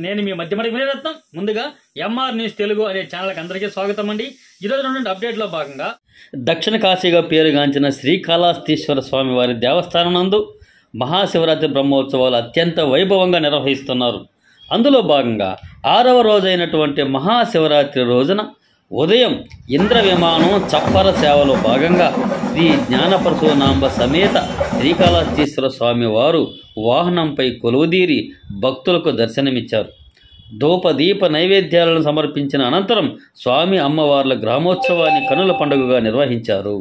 నేను మీ మధ్యమడి వినయరత్నం. ముందుగా MR news Telugu అనే ఛానల్కి అందరికీ స్వాగతం అండి. ఈరోజు నుండి అప్డేట్లో భాగంగా దక్షిణ కాశీగా పేరుగాంచిన శ్రీకాళహస్తీశ్వర స్వామి వారి దేవస్థానం నందు మహాశివరాత్రి బ్రహ్మోత్సవాలు అత్యంత వైభవంగా నిర్వహిస్తున్నారు. అందులో భాగంగా 6వ రోజైనటువంటి మహాశివరాత్రి రోజున ఉదయం ఇంద్ర విమానం చప్పర సేవలో భాగంగా శ్రీ జ్ఞానపరశునాంబ సమేత శ్రీకాళహస్తీశ్వర స్వామి వారు వాహనంపై కొలువుదీరి భక్తులకు దర్శనమిచ్చారు. ధూపదీప నైవేద్యాలను సమర్పించిన అనంతరం స్వామి అమ్మవార్ల గ్రామోత్సవాన్ని కనుల పండుగగా నిర్వహించారు.